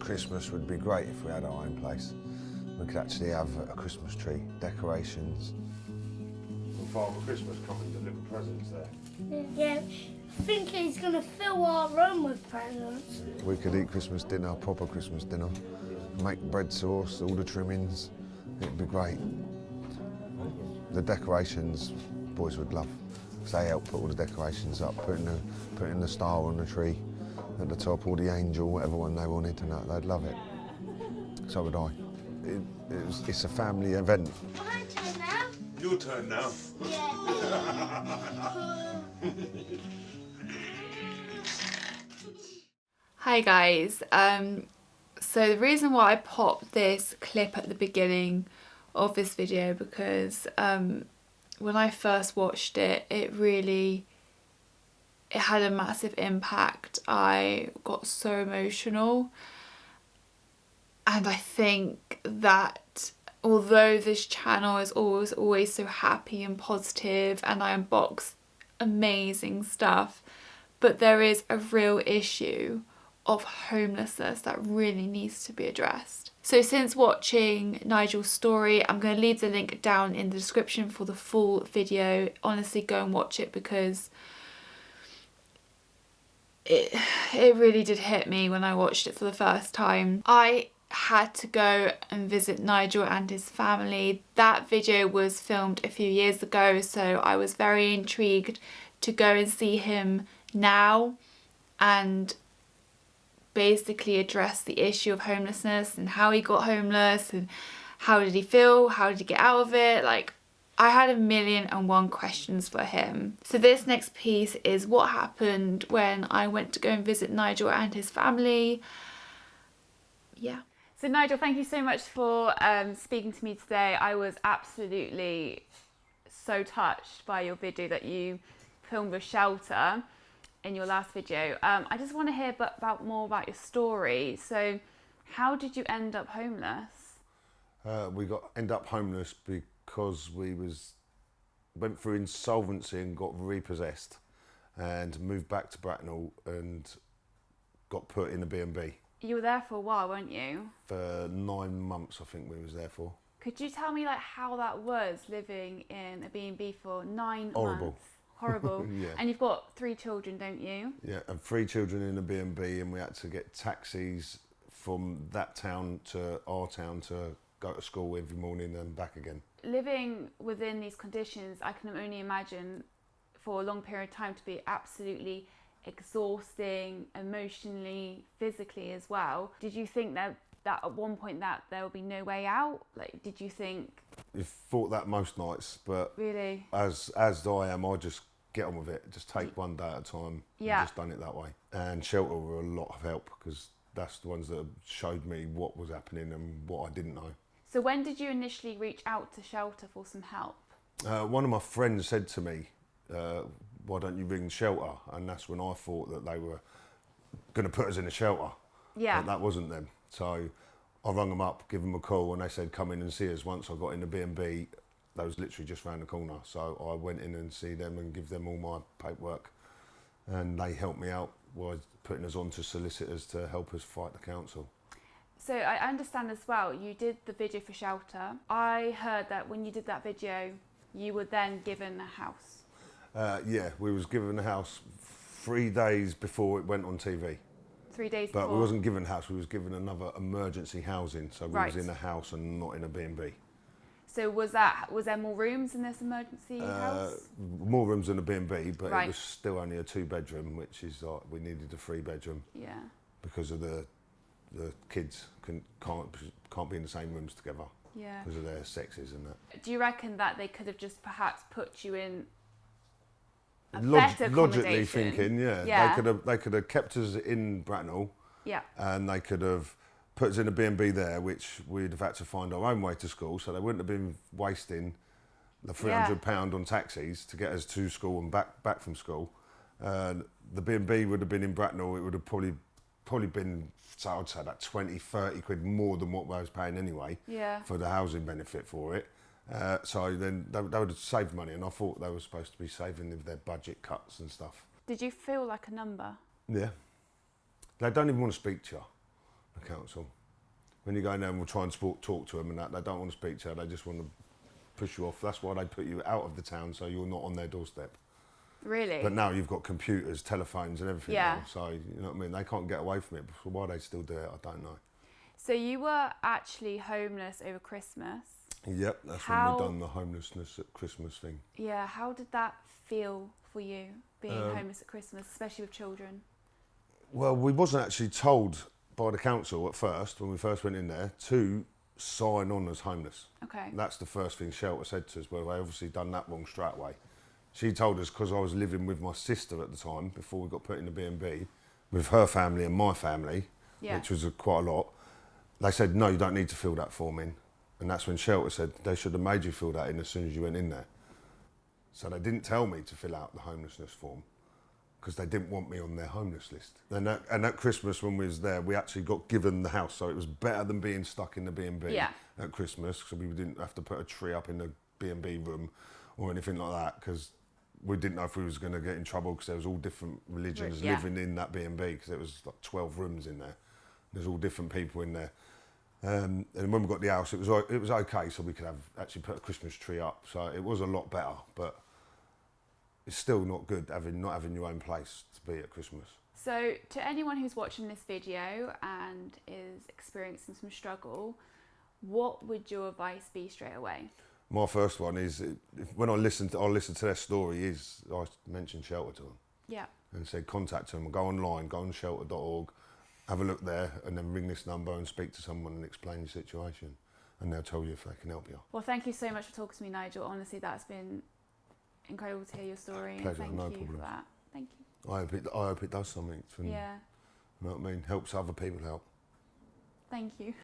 Christmas would be great if we had our own place. We could actually have a Christmas tree, decorations. And Father Christmas coming to deliver presents there. Yeah, I think he's going to fill our room with presents. We could eat Christmas dinner, proper Christmas dinner, make bread sauce, all the trimmings. It'd be great. The decorations, boys would love. So they help put all the decorations up, putting the star on the tree at the top, or the angel, whatever one they wanted, and they'd love it. So would I. It's a family event. My turn now. Your turn now. Yeah. Hi guys, so the reason why I popped this clip at the beginning of this video because when I first watched it, it had a massive impact. I got so emotional, and I think that although this channel is always so happy and positive and I unbox amazing stuff, but there is a real issue of homelessness that really needs to be addressed. So since watching Nigel's story, I'm going to leave the link down in the description for the full video. Honestly, go and watch it because it really did hit me when I watched it for the first time. I had to go and visit Nigel and his family. That video was filmed a few years ago, so I was very intrigued to go and see him now and basically address the issue of homelessness and how he got homeless and how did he feel, how did he get out of it. Like, I had 1,000,001 questions for him. So this next piece is what happened when I went to go and visit Nigel and his family. Yeah. So Nigel, thank you so much for speaking to me today. I was absolutely so touched by your video that you filmed with Shelter in your last video. I just want to hear more about your story. So how did you end up homeless? We end up homeless because we went through insolvency and got repossessed and moved back to Bracknell and got put in a B&B. You were there for a while, weren't you? For 9 months, I think we was there for. Could you tell me like how that was living in a B&B for 9 Horrible. months? Horrible. Yeah. And you've got 3 children, don't you? Yeah, and 3 children in a B&B, and we had to get taxis from that town to our town to go to school every morning and back again. Living within these conditions, I can only imagine for a long period of time to be absolutely exhausting, emotionally, physically as well. Did you think that at one point that there will be no way out? Like, did you think? You thought that most nights, but really, as I am, I just get on with it. Just take one day at a time. Yeah. And just done it that way. And Shelter were a lot of help because that's the ones that showed me what was happening and what I didn't know. So when did you initially reach out to Shelter for some help? One of my friends said to me, why don't you ring Shelter? And that's when I thought that they were going to put us in a shelter. Yeah. But that wasn't them. So I rung them up, give them a call, and they said, come in and see us. Once I got in the B&B, that was literally just round the corner. So I went in and see them and give them all my paperwork. And they helped me out by putting us on to solicitors to help us fight the council. So I understand as well, you did the video for Shelter. I heard that when you did that video, you were then given a house. Yeah, we was given a house 3 days before it went on TV. 3 days But before? we wasn't given a house, we was given another emergency housing. So we Right. was in a house and not in a B&B. So was there more rooms in this emergency house? More rooms than a B&B, but Right. it was still only a 2-bedroom, which is like, we needed a 3-bedroom Yeah. because of the kids can't be in the same rooms together Yeah. because of their sexes and that. Do you reckon that they could have just perhaps put you in a better Logically accommodation? thinking, yeah. Yeah. They could have kept us in Bracknell. Yeah. And they could have put us in a B&B there, which we'd have had to find our own way to school, so they wouldn't have been wasting the £300 on taxis to get us to school and back from school. The B&B would have been in Bracknell. It would have probably been, so I'd say that 20, 30 quid more than what I was paying anyway. Yeah. For the housing benefit for it. So then they would have saved money, and I thought they were supposed to be saving with their budget cuts and stuff. Did you feel like a number? Yeah. They don't even want to speak to you. the council. When you go in there and we'll try and talk to them and that, they don't want to speak to you, they just want to push you off. That's why they put you out of the town, so you're not on their doorstep. Really? But now you've got computers, telephones and everything Yeah. now, so you know what I mean? They can't get away from it. So why they still do it, I don't know. So you were actually homeless over Christmas. Yep, that's when we done the homelessness at Christmas thing. Yeah, how did that feel for you, being homeless at Christmas, especially with children? Well, we wasn't actually told by the council at first, when we first went in there, to sign on as homeless. Okay. That's the first thing Shelter said to us, but they obviously done that wrong straight away. She told us, because I was living with my sister at the time, before we got put in the B&B, with her family and my family, which was quite a lot, they said, no, you don't need to fill that form in. And that's when Shelter said they should have made you fill that in as soon as you went in there. So they didn't tell me to fill out the homelessness form because they didn't want me on their homeless list. And at Christmas when we was there, we actually got given the house, so it was better than being stuck in the B&B at Christmas, because we didn't have to put a tree up in the B&B room or anything like that, because we didn't know if we was going to get in trouble, because there was all different religions living in that B&B, because there was like 12 rooms in there. There's all different people in there. And when we got the house, it was okay, so we could have actually put a Christmas tree up. So it was a lot better, but it's still not good not having your own place to be at Christmas. So to anyone who's watching this video and is experiencing some struggle, what would your advice be straight away? My first one is, when I listen to their story, I mentioned Shelter to them. Yeah. And said contact them, go online, go on shelter.org, have a look there, and then ring this number and speak to someone and explain your situation, and they'll tell you if they can help you. Well, thank you so much for talking to me, Nigel. Honestly, that's been incredible to hear your story. Pleasure, and no thank you problem. for that. Thank you. I hope it does something. You know what I mean? Helps other people help. Thank you.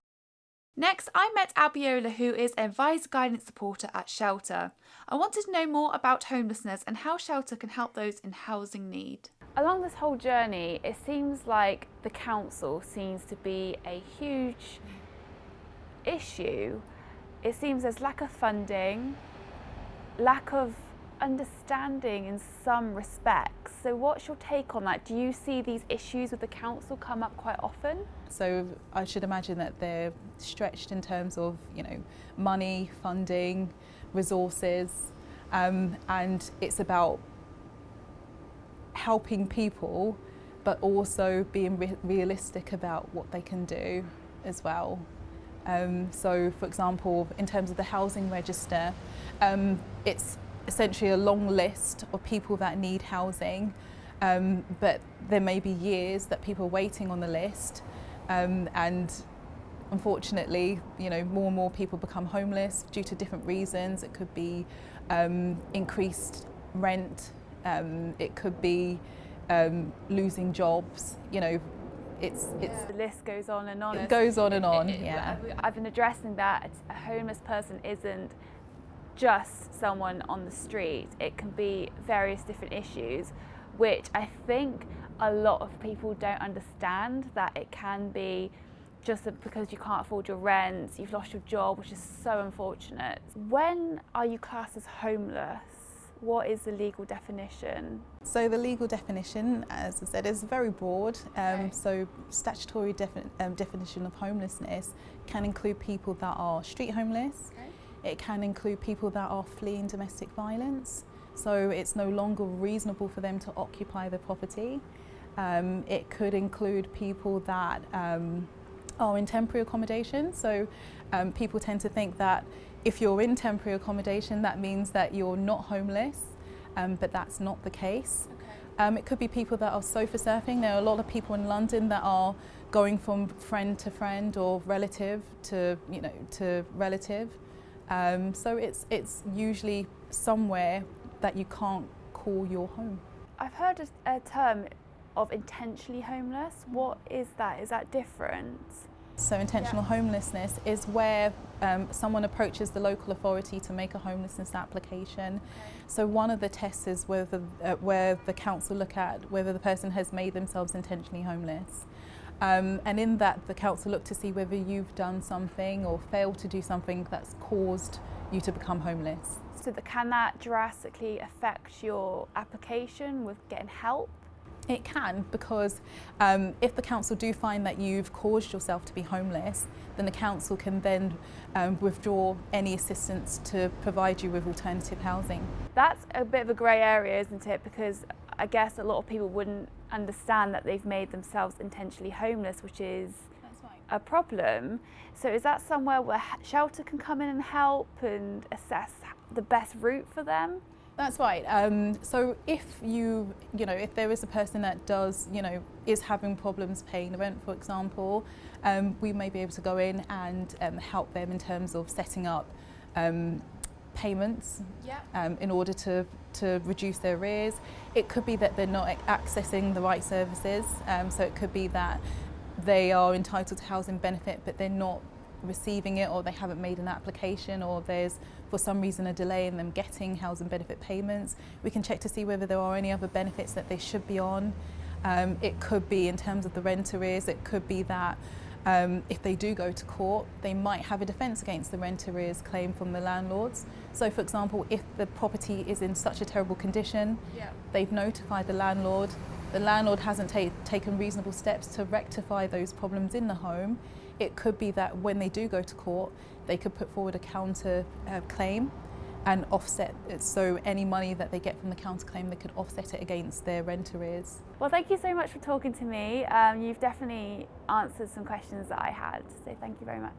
Next, I met Abiola, who is a Advice Guidance supporter at Shelter. I wanted to know more about homelessness and how Shelter can help those in housing need. Along this whole journey, it seems like the council seems to be a huge issue. It seems there's lack of funding, lack of understanding in some respects. So what's your take on that? Do you see these issues with the council come up quite often? So I should imagine that they're stretched in terms of, money, funding, resources, and it's about helping people, but also being realistic about what they can do as well. So, for example, in terms of the housing register, it's essentially a long list of people that need housing, but there may be years that people are waiting on the list, and unfortunately, more and more people become homeless due to different reasons. It could be increased rent. It could be losing jobs. The list goes on and on. It goes on and on. I've been addressing that a homeless person isn't just someone on the street. It can be various different issues, which I think a lot of people don't understand, that it can be just because you can't afford your rent, you've lost your job, which is so unfortunate. When are you classed as homeless? What is the legal definition? So the legal definition, as I said, is very broad. So statutory definition of homelessness can include people that are street homeless. It can include people that are fleeing domestic violence. So it's no longer reasonable for them to occupy the property. It could include people that are in temporary accommodation. So people tend to think that if you're in temporary accommodation, that means that you're not homeless, but that's not the case. It could be people that are sofa surfing. There are a lot of people in London that are going from friend to friend or relative to relative. So it's usually somewhere that you can't call your home. I've heard a term of intentionally homeless. What is that? Is that different? So intentional homelessness is where someone approaches the local authority to make a homelessness application. So one of the tests is where the council look at whether the person has made themselves intentionally homeless. And in that, the council look to see whether you've done something or failed to do something that's caused you to become homeless. So can that drastically affect your application with getting help? It can, because if the council do find that you've caused yourself to be homeless, then the council can then withdraw any assistance to provide you with alternative housing. That's a bit of a grey area, isn't it? Because I guess a lot of people wouldn't understand that they've made themselves intentionally homeless, which is a problem. So is that somewhere where shelter can come in and help and assess the best route for them? That's right. So if if there is a person that does, is having problems paying the rent, for example, we may be able to go in and help them in terms of setting up payments in order to reduce their arrears. It could be that they're not accessing the right services. So it could be that they are entitled to housing benefit, but they're not receiving it, or they haven't made an application, or there's for some reason a delay in them getting housing benefit payments. We can check to see whether there are any other benefits that they should be on. It could be in terms of the rent arrears. It could be that if they do go to court, they might have a defence against the rent arrears claim from the landlords. So for example, if the property is in such a terrible condition, they've notified the landlord hasn't taken reasonable steps to rectify those problems in the home. It could be that when they do go to court, they could put forward a counter claim and offset it. So any money that they get from the counter claim, they could offset it against their rent arrears. Well, thank you so much for talking to me. You've definitely answered some questions that I had, so thank you very much.